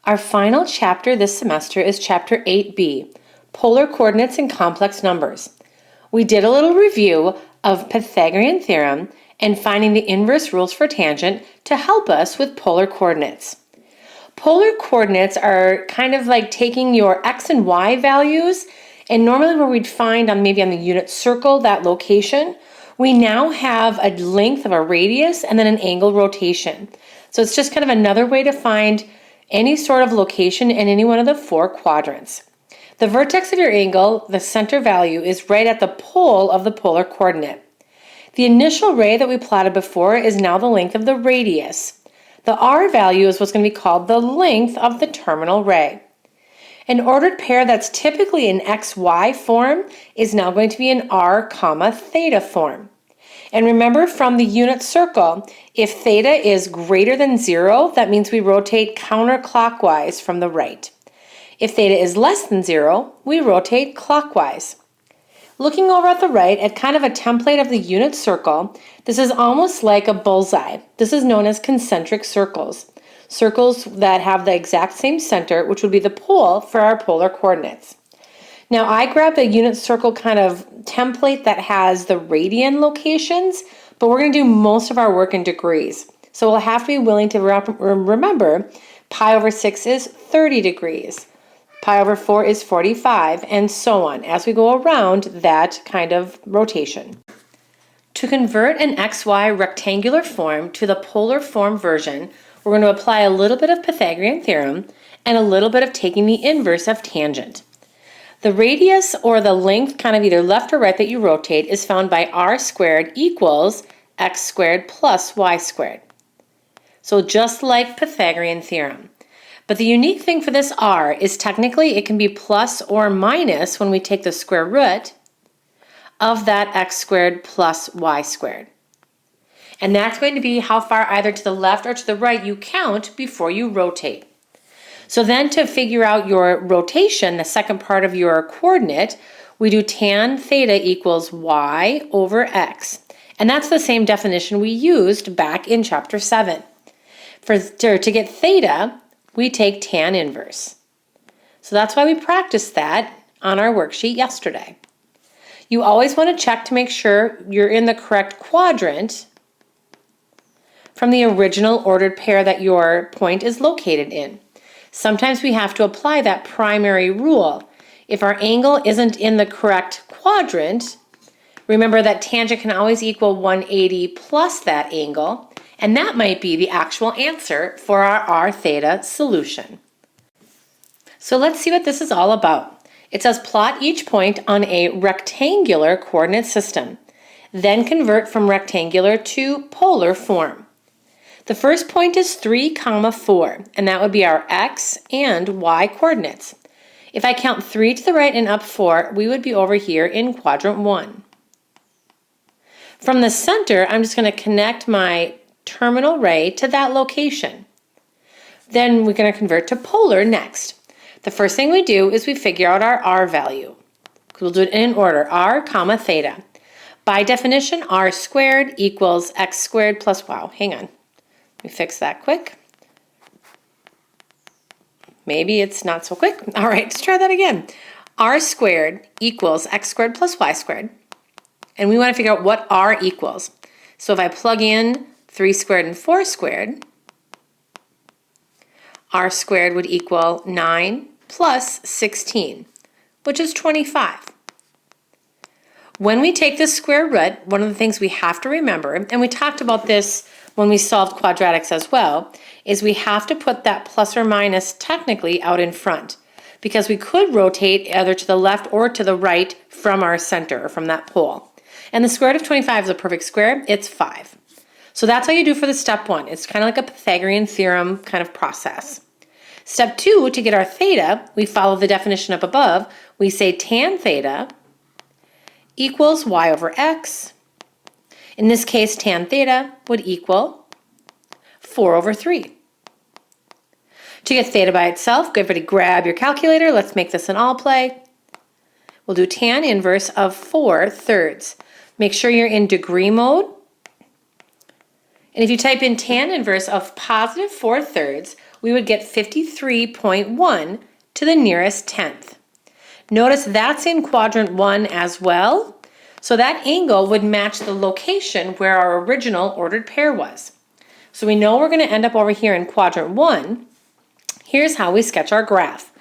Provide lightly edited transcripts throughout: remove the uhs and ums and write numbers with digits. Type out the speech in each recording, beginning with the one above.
Our final chapter this semester is Chapter 8b, Polar Coordinates and Complex Numbers. We did a little review of Pythagorean theorem and finding the inverse rules for tangent to help us with polar coordinates. Polar coordinates are kind of like taking your x and y values, and normally where we'd find maybe on the unit circle that location, we now have a length of a radius and then an angle rotation. So it's just kind of another way to find any sort of location in any one of the four quadrants. The vertex of your angle, the center value, is right at the pole of the polar coordinate. The initial ray that we plotted before is now the length of the radius. The r value is what's going to be called the length of the terminal ray. An ordered pair that's typically in xy form is now going to be in r comma theta form. And remember, from the unit circle, if theta is greater than 0, that means we rotate counterclockwise from the right. If theta is less than 0, we rotate clockwise. Looking over at the right at kind of a template of the unit circle, this is almost like a bullseye. This is known as concentric circles. Circles that have the exact same center, which would be the pole for our polar coordinates. Now I grabbed a unit circle kind of template that has the radian locations, but we're going to do most of our work in degrees. So we'll have to be willing to remember pi over 6 is 30 degrees. Pi over 4 is 45, and so on, as we go around that kind of rotation. To convert an xy rectangular form to the polar form version, we're going to apply a little bit of Pythagorean theorem and a little bit of taking the inverse of tangent. The radius, or the length kind of either left or right that you rotate, is found by r squared equals x squared plus y squared. So just like Pythagorean theorem. But the unique thing for this r is technically it can be plus or minus when we take the square root of that x squared plus y squared. And that's going to be how far either to the left or to the right you count before you rotate. So then to figure out your rotation, the second part of your coordinate, we do tan theta equals y over x. And that's the same definition we used back in chapter 7. To get theta, we take tan inverse. So that's why we practiced that on our worksheet yesterday. You always want to check to make sure you're in the correct quadrant from the original ordered pair that your point is located in. Sometimes we have to apply that primary rule. If our angle isn't in the correct quadrant, remember that tangent can always equal 180 plus that angle, and that might be the actual answer for our r theta solution. So let's see what this is all about. It says plot each point on a rectangular coordinate system, then convert from rectangular to polar form. The first point is 3, 4, and that would be our x and y coordinates. If I count 3 to the right and up 4, we would be over here in quadrant 1. From the center, I'm just going to connect my terminal ray to that location. Then we're going to convert to polar next. The first thing we do is we figure out our r value. We'll do it in order, r comma theta. By definition, r squared equals x squared plus, hang on. Let me fix that quick. Maybe it's not so quick. All right, let's try that again. R squared equals x squared plus y squared. And we want to figure out what r equals. So if I plug in 3 squared and 4 squared, r squared would equal 9 plus 16, which is 25. When we take the square root, one of the things we have to remember, and we talked about this when we solved quadratics as well, is we have to put that plus or minus technically out in front, because we could rotate either to the left or to the right from our center, or from that pole. And the square root of 25 is a perfect square, it's 5. So that's how you do for the step 1. It's kind of like a Pythagorean theorem kind of process. Step 2, to get our theta, we follow the definition up above. We say tan theta equals y over x. In this case, tan theta would equal 4 over 3. To get theta by itself, everybody grab your calculator. Let's make this an all play. We'll do tan inverse of 4 thirds. Make sure you're in degree mode. And if you type in tan inverse of positive 4/3, we would get 53.1 to the nearest tenth. Notice that's in quadrant 1 as well. So that angle would match the location where our original ordered pair was. So we know we're going to end up over here in quadrant 1. Here's how we sketch our graph.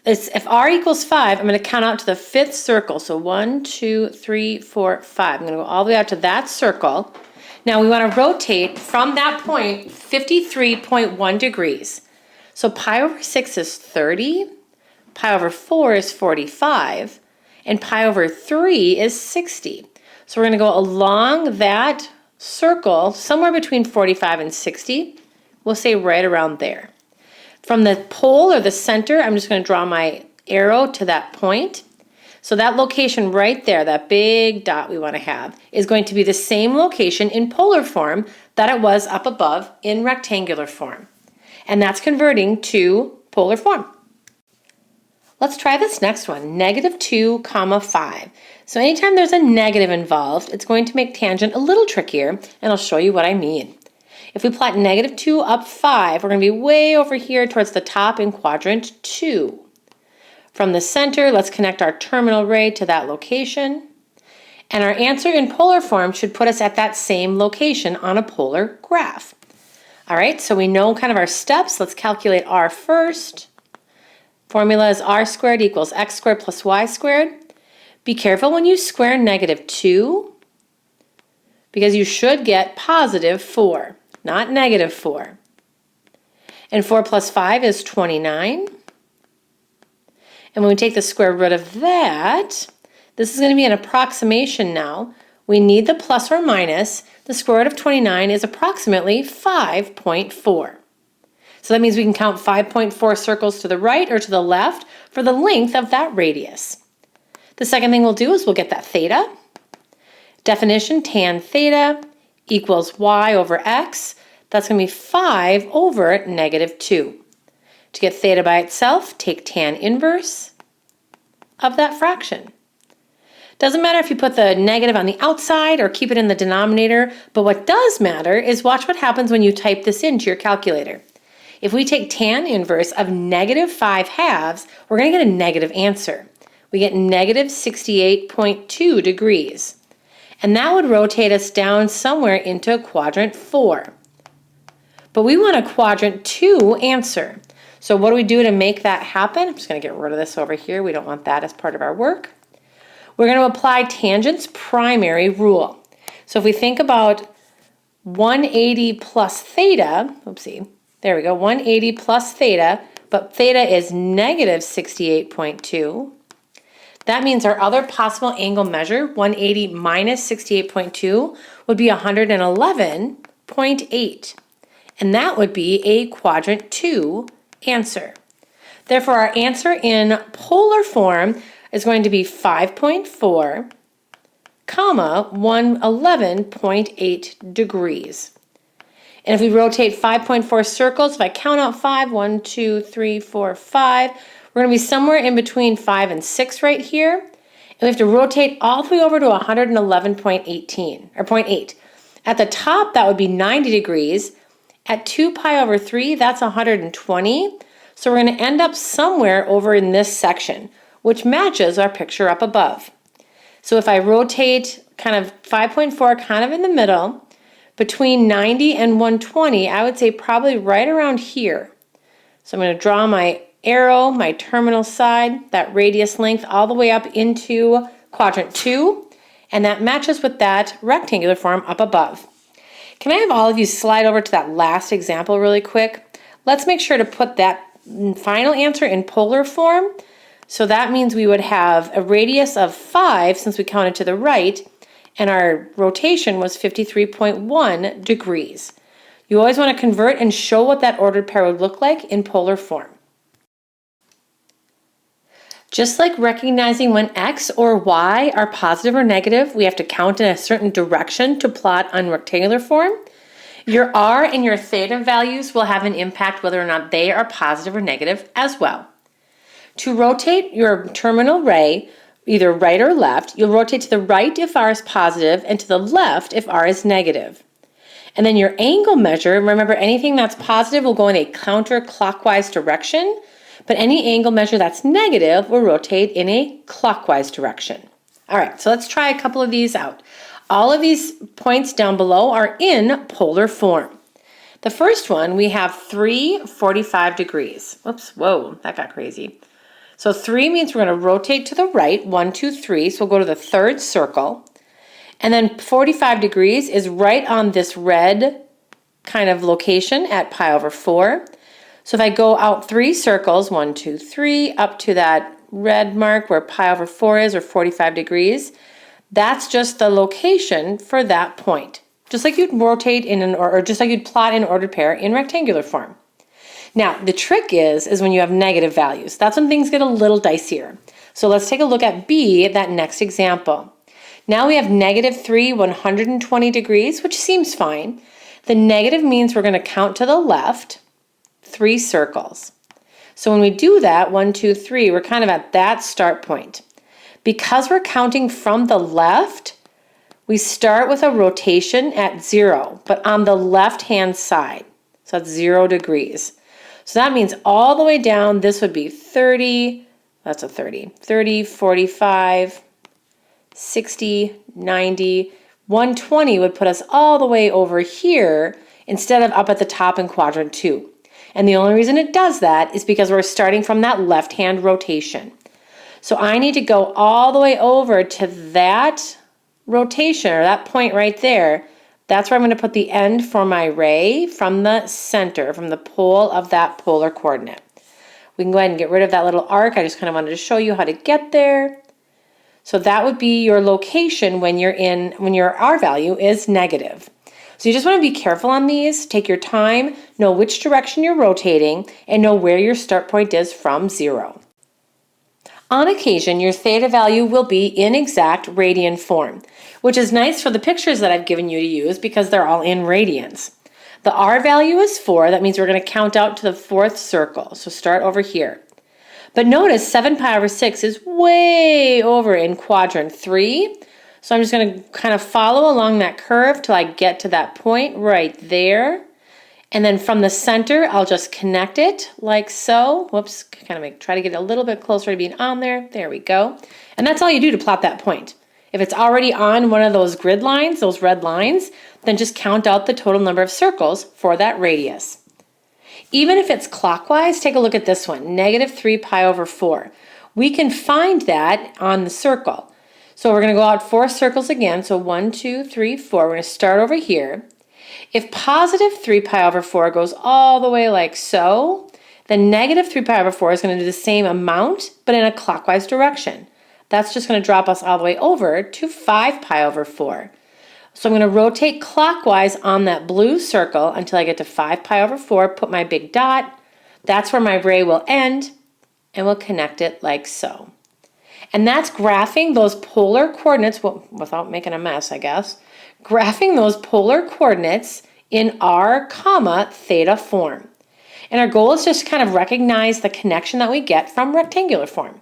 If r equals 5, I'm going to count out to the 5th circle. So 1, 2, 3, 4, 5. I'm going to go all the way out to that circle. Now we want to rotate from that point 53.1 degrees. So pi over 6 is 30, pi over 4 is 45, and pi over 3 is 60. So we're going to go along that circle somewhere between 45 and 60. We'll say right around there. From the pole or the center, I'm just going to draw my arrow to that point. So that location right there, that big dot we want to have, is going to be the same location in polar form that it was up above in rectangular form. And that's converting to polar form. Let's try this next one, -2, 5. So anytime there's a negative involved, it's going to make tangent a little trickier, and I'll show you what I mean. If we plot -2 up 5, we're going to be way over here towards the top in quadrant 2. From the center, let's connect our terminal ray to that location. And our answer in polar form should put us at that same location on a polar graph. All right, so we know kind of our steps. Let's calculate r first. Formula is r squared equals x squared plus y squared. Be careful when you square -2, because you should get positive 4, not -4. And 4 plus 5 is 29. And when we take the square root of that, this is going to be an approximation now. We need the plus or minus. The square root of 29 is approximately 5.4. So that means we can count 5.4 circles to the right or to the left for the length of that radius. The second thing we'll do is we'll get that theta. Definition, tan theta equals y over x. That's going to be 5 over -2. To get theta by itself, take tan inverse of that fraction. Doesn't matter if you put the negative on the outside or keep it in the denominator, but what does matter is watch what happens when you type this into your calculator. If we take tan inverse of -5/2, we're going to get a negative answer. We get -68.2 degrees. And that would rotate us down somewhere into quadrant 4. But we want a quadrant 2 answer. So what do we do to make that happen? I'm just going to get rid of this over here. We don't want that as part of our work. We're going to apply tangent's primary rule. So if we think about 180 plus theta, oopsie, there we go, 180 plus theta, but theta is -68.2. That means our other possible angle measure, 180 minus 68.2, would be 111.8. And that would be a quadrant 2 answer. Therefore, our answer in polar form is going to be 5.4, 111.8 degrees. And if we rotate 5.4 circles, if I count out 5, 1, 2, 3, 4, 5, we're going to be somewhere in between 5 and 6 right here. And we have to rotate all the way over to 111.18, or 0.8. At the top, that would be 90 degrees. At 2 pi over 3, that's 120. So we're going to end up somewhere over in this section, which matches our picture up above. So if I rotate kind of 5.4 kind of in the middle, between 90 and 120, I would say probably right around here. So I'm going to draw my arrow, my terminal side, that radius length all the way up into quadrant 2, and that matches with that rectangular form up above. Can I have all of you slide over to that last example really quick? Let's make sure to put that final answer in polar form. So that means we would have a radius of 5 since we counted to the right, and our rotation was 53.1 degrees. You always want to convert and show what that ordered pair would look like in polar form. Just like recognizing when x or y are positive or negative, we have to count in a certain direction to plot on rectangular form. Your r and your theta values will have an impact whether or not they are positive or negative as well. To rotate your terminal ray, either right or left, you'll rotate to the right if r is positive and to the left if r is negative. And then your angle measure, remember anything that's positive will go in a counterclockwise direction, but any angle measure that's negative will rotate in a clockwise direction. All right, so let's try a couple of these out. All of these points down below are in polar form. The first one, we have 345 degrees. Whoops, whoa, that got crazy. So 3 means we're going to rotate to the right, 1, 2, 3. So we'll go to the third circle. And then 45 degrees is right on this red kind of location at pi over 4. So if I go out 3 circles, 1, 2, 3, up to that red mark where pi over 4 is, or 45 degrees, that's just the location for that point. Just like you'd rotate in or just like you'd plot an ordered pair in rectangular form. Now, the trick is when you have negative values. That's when things get a little dicier. So let's take a look at B, that next example. Now we have -3, 120 degrees, which seems fine. The negative means we're going to count to the left 3 circles. So when we do that, 1, 2, 3, we're kind of at that start point. Because we're counting from the left, we start with a rotation at 0, but on the left-hand side. So that's 0 degrees. So that means all the way down, this would be 30, that's a 30, 30, 45, 60, 90, 120 would put us all the way over here instead of up at the top in quadrant 2. And the only reason it does that is because we're starting from that left-hand rotation. So I need to go all the way over to that rotation, or that point right there. That's where I'm going to put the end for my ray from the center, from the pole of that polar coordinate. We can go ahead and get rid of that little arc. I just kind of wanted to show you how to get there. So that would be your location when your R value is negative. So you just want to be careful on these. Take your time, know which direction you're rotating, and know where your start point is from 0. On occasion, your theta value will be in exact radian form, which is nice for the pictures that I've given you to use because they're all in radians. The R value is 4. That means we're going to count out to the 4th circle. So start over here. But notice 7 pi over 6 is way over in quadrant 3. So I'm just going to kind of follow along that curve till I get to that point right there. And then from the center, I'll just connect it like so. Whoops, kind of try to get a little bit closer to being on there. There we go. And that's all you do to plot that point. If it's already on one of those grid lines, those red lines, then just count out the total number of circles for that radius. Even if it's clockwise, take a look at this one, -3 pi over 4. We can find that on the circle. So we're going to go out 4 circles again. So 1, 2, 3, 4. We're going to start over here. If +3 pi over 4 goes all the way like so, then -3 pi over 4 is going to do the same amount, but in a clockwise direction. That's just going to drop us all the way over to 5 pi over 4. So I'm going to rotate clockwise on that blue circle until I get to 5 pi over 4, put my big dot. That's where my ray will end, and we'll connect it like so. And that's graphing those polar coordinates, well, without making a mess, I guess, graphing those polar coordinates in r, comma, theta form. And our goal is just to kind of recognize the connection that we get from rectangular form.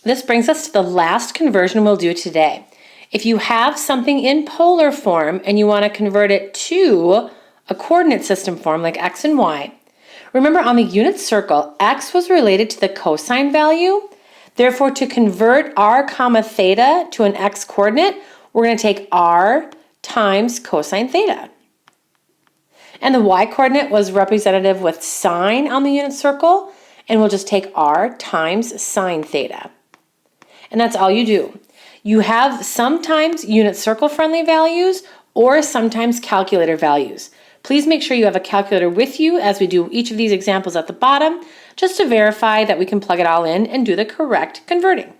This brings us to the last conversion we'll do today. If you have something in polar form and you want to convert it to a coordinate system form like x and y, remember on the unit circle, x was related to the cosine value. Therefore, to convert r comma theta to an x coordinate, we're going to take r times cosine theta. And the y coordinate was representative with sine on the unit circle, and we'll just take r times sine theta. And that's all you do. You have sometimes unit circle friendly values or sometimes calculator values. Please make sure you have a calculator with you as we do each of these examples at the bottom, just to verify that we can plug it all in and do the correct converting.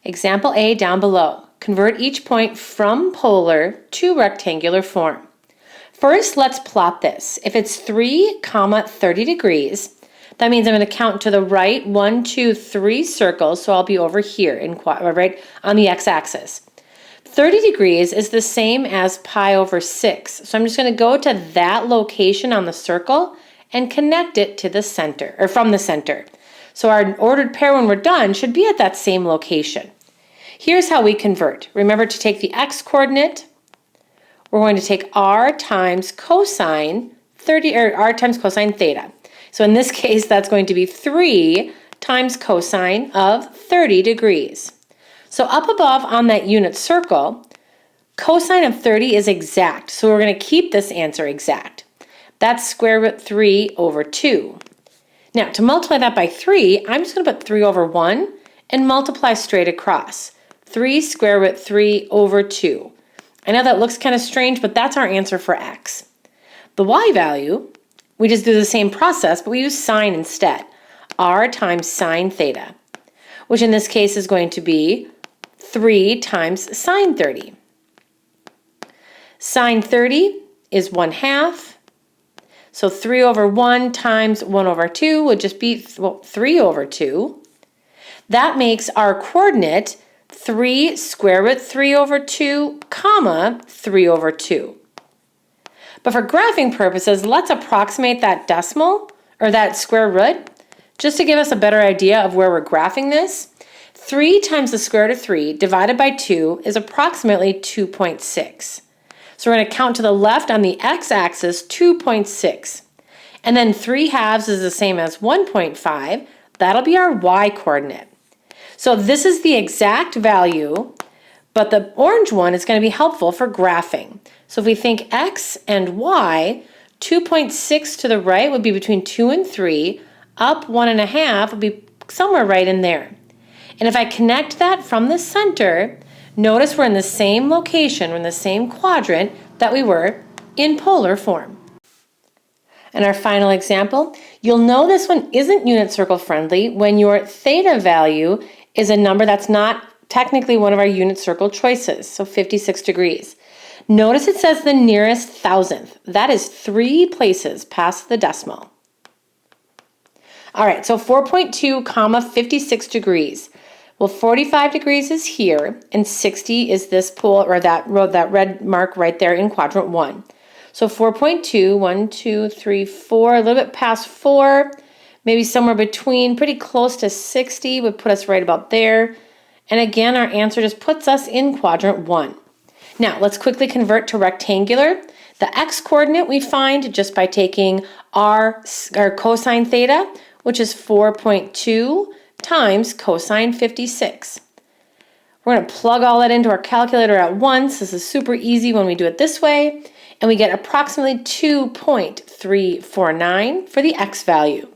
Example A down below. Convert each point from polar to rectangular form. First, let's plot this. If it's 3, 30 degrees, that means I'm going to count to the right 1, 2, 3 circles, so I'll be over here right on the x-axis. 30 degrees is the same as pi over 6, so I'm just going to go to that location on the circle and connect it to the center, or from the center. So our ordered pair when we're done should be at that same location. Here's how we convert. Remember to take the x coordinate, we're going to take r times cosine 30, or r times cosine theta. So in this case, that's going to be 3 times cosine of 30 degrees. So up above on that unit circle, cosine of 30 is exact, so we're going to keep this answer exact. That's square root 3 over 2. Now, to multiply that by 3, I'm just going to put 3 over 1 and multiply straight across. 3 square root 3 over 2. I know that looks kind of strange, but that's our answer for x. The y value, we just do the same process, but we use sine instead. R times sine theta, which in this case is going to be 3 times sine 30. Sine 30 is 1/2. So 3 over 1 times 1 over 2 would just be 3 over 2. That makes our coordinate 3 square root 3 over 2, comma 3 over 2. But for graphing purposes, let's approximate that decimal, or that square root, just to give us a better idea of where we're graphing this. 3 times the square root of 3 divided by 2 is approximately 2.6. So we're going to count to the left on the x-axis 2.6. And then 3/2 is the same as 1.5. That'll be our y-coordinate. So this is the exact value, but the orange one is going to be helpful for graphing. So if we think x and y, 2.6 to the right would be between 2 and 3. Up 1.5 would be somewhere right in there. And if I connect that from the center, notice we're in the same location, we're in the same quadrant that we were in polar form. And our final example, you'll know this one isn't unit circle friendly when your theta value is a number that's not technically one of our unit circle choices, so 56 degrees. Notice it says the nearest thousandth. That is 3 places past the decimal. All right, so 4.2 comma 56 degrees. Well, 45 degrees is here, and 60 is this pole, or that red mark right there in quadrant 1. So 4.2, 1, 2, 3, 4, a little bit past 4, maybe somewhere between, pretty close to 60 would put us right about there. And again, our answer just puts us in quadrant 1. Now, let's quickly convert to rectangular. The x-coordinate we find just by taking our cosine theta, which is 4.2 times cosine 56. We're going to plug all that into our calculator at once. This is super easy when we do it this way. And we get approximately 2.349 for the x value.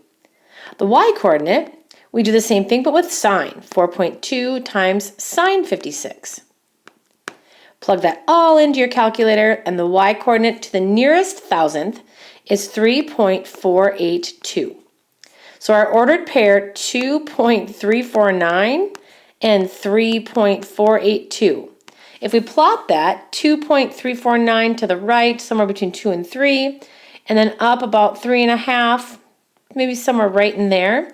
The y-coordinate, we do the same thing but with sine. 4.2 times sine 56. Plug that all into your calculator, and the y-coordinate to the nearest thousandth is 3.482. So our ordered pair, 2.349 and 3.482. If we plot that, 2.349 to the right, somewhere between 2 and 3, and then up about 3.5, maybe somewhere right in there,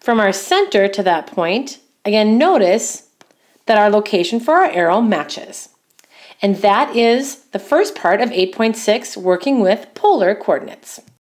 from our center to that point, again, notice that our location for our arrow matches. And that is the first part of 8.6, working with polar coordinates.